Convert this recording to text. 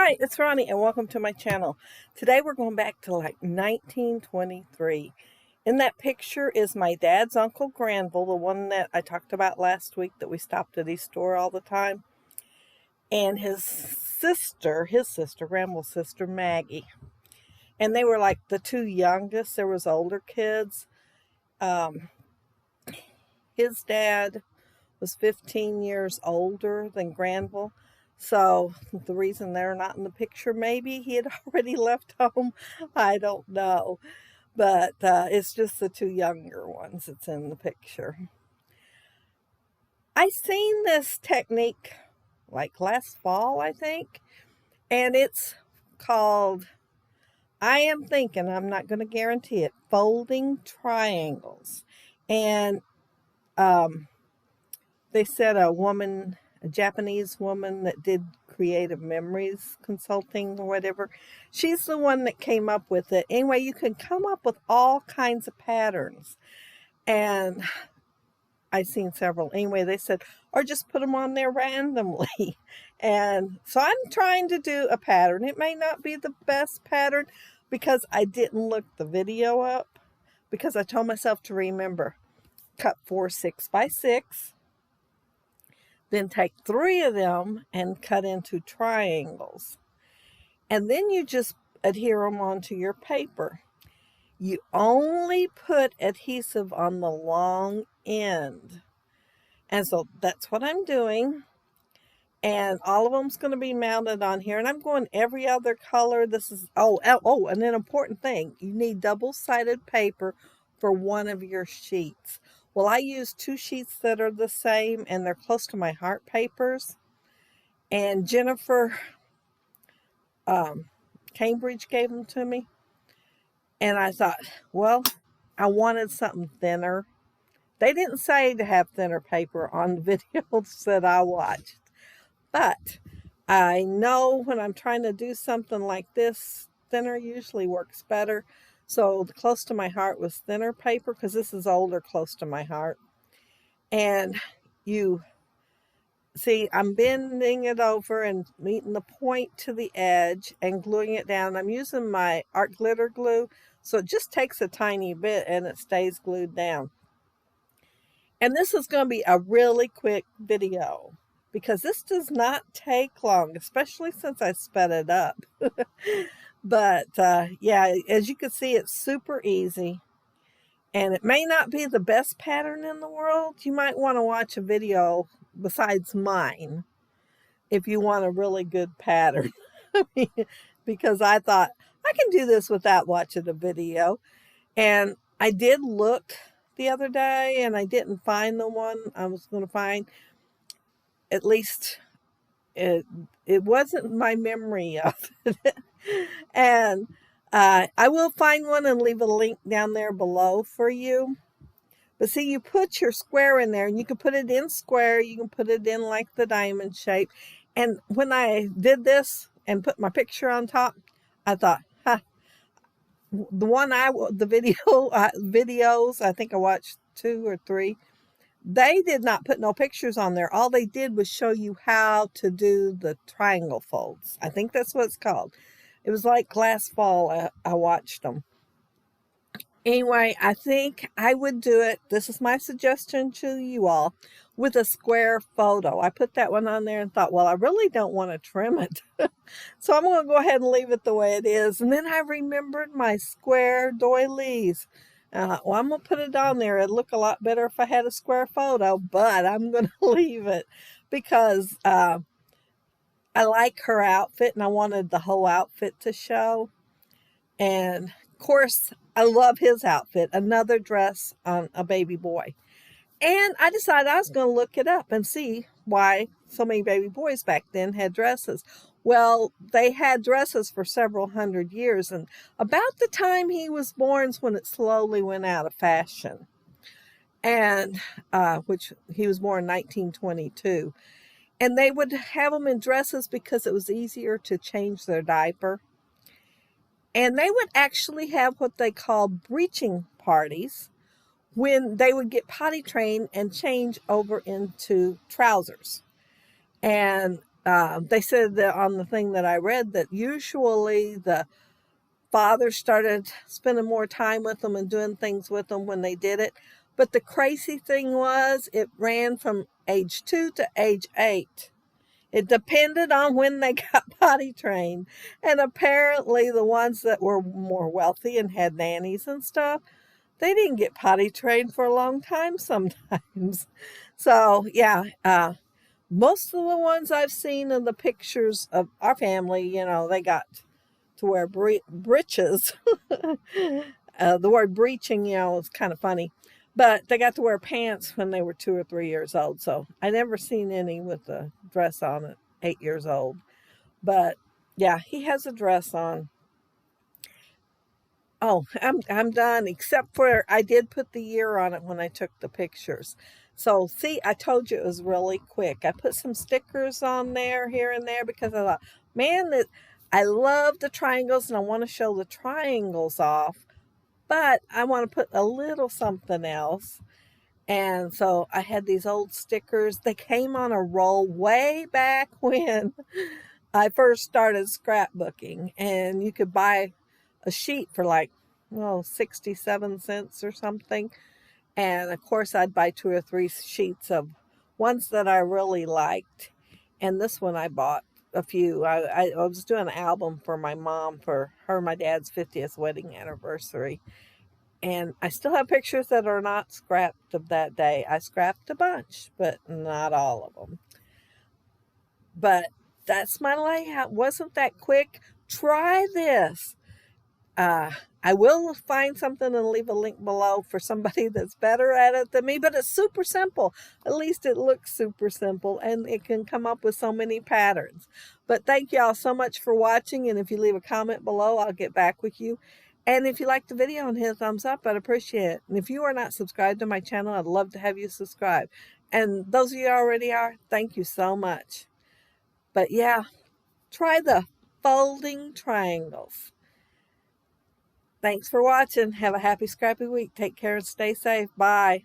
Hi, it's Ronnie and welcome to my channel. Today we're going back to like 1923. In that picture is my dad's uncle Granville, the one that I talked about last week that we stopped at his store all the time. And his sister, Granville's sister, Maggie. And they were like the two youngest. There was older kids. His dad was 15 years older than Granville. So the reason they're not in the picture, maybe he had already left home. I don't know. But it's just the two younger ones that's in the picture. I seen this technique like last fall, I think. And it's called, I am thinking, I'm not going to guarantee it, folding triangles. And they said a Japanese woman that did creative memories consulting or whatever, she's the one that came up with it. Anyway, you can come up with all kinds of patterns. And I've seen several. Anyway, they said, or just put them on there randomly. And so I'm trying to do a pattern. It may not be the best pattern because I didn't look the video up, because I told myself to remember, cut 4 6x6. Then take 3 of them and cut into triangles. And then you just adhere them onto your paper. You only put adhesive on the long end. And so that's what I'm doing. And all of them's going to be mounted on here. And I'm going every other color. This is, and an important thing. You need double-sided paper for one of your sheets. Well, I use 2 sheets that are the same, and they're close to my heart papers. And Jennifer Cambridge gave them to me. And I thought, well, I wanted something thinner. They didn't say to have thinner paper on the videos that I watched. But I know when I'm trying to do something like this, thinner usually works better. So the close to my heart was thinner paper, because this is older close to my heart. And you see, I'm bending it over and meeting the point to the edge and gluing it down. I'm using my art glitter glue, so it just takes a tiny bit and it stays glued down. And this is going to be a really quick video, because this does not take long, especially since I sped it up. But yeah, as you can see, it's super easy. And it may not be the best pattern in the world. You might want to watch a video besides mine if you want a really good pattern. Because I thought, I can do this without watching a video. And I did look the other day, and I didn't find the one I was going to find. At least it wasn't my memory of it. And I will find one and leave a link down there below for you. But see, you put your square in there, and you can put it in square. You can put it in like the diamond shape. And when I did this and put my picture on top, I thought, videos, I think I watched 2 or 3. They did not put no pictures on there. All they did was show you how to do the triangle folds. I think that's what it's called. It was like last fall I watched them. Anyway, I think I would do it, this is my suggestion to you all, with a square photo. I put that one on there and thought, well, I really don't want to trim it. So I'm going to go ahead and leave it the way it is. And then I remembered my square doilies. Well, I'm going to put it on there. It'd look a lot better if I had a square photo, but I'm going to leave it because I like her outfit, and I wanted the whole outfit to show. And of course, I love his outfit, another dress on a baby boy. And I decided I was going to look it up and see why so many baby boys back then had dresses. Well, they had dresses for several hundred years, and about the time he was born is when it slowly went out of fashion. And which he was born in 1922. And they would have them in dresses because it was easier to change their diaper. And they would actually have what they call breeching parties, when they would get potty trained and change over into trousers. And They said that on the thing that I read that usually the father started spending more time with them and doing things with them when they did it. But the crazy thing was it ran from age 2 to age 8. It depended on when they got potty trained. And apparently the ones that were more wealthy and had nannies and stuff, they didn't get potty trained for a long time sometimes. So, yeah, most of the ones I've seen in the pictures of our family, they got to wear breeches. The word breeching, is kind of funny. But they got to wear pants when they were 2 or 3 years old. So I never seen any with a dress on at 8 years old. But yeah, he has a dress on. Oh, I'm done, except for I did put the year on it when I took the pictures. So see, I told you it was really quick. I put some stickers on there here and there because I thought, man, that I love the triangles and I want to show the triangles off, but I want to put a little something else. And so I had these old stickers. They came on a roll way back when I first started scrapbooking, and you could buy a sheet for like, 67 cents or something. And of course, I'd buy 2 or 3 sheets of ones that I really liked. And this one I bought a few. I was doing an album for my mom for her and my dad's 50th wedding anniversary. And I still have pictures that are not scrapped of that day. I scrapped a bunch, but not all of them. But that's my layout. Wasn't that quick? Try this. I will find something and leave a link below for somebody that's better at it than me, but it's super simple. At least it looks super simple, and it can come up with so many patterns. But thank y'all so much for watching, and if you leave a comment below, I'll get back with you. And if you like the video and hit a thumbs up, I'd appreciate it. And if you are not subscribed to my channel, I'd love to have you subscribe. And those of you already are, thank you so much. But yeah, try the folding triangles. Thanks for watching. Have a happy scrappy week. Take care and stay safe. Bye.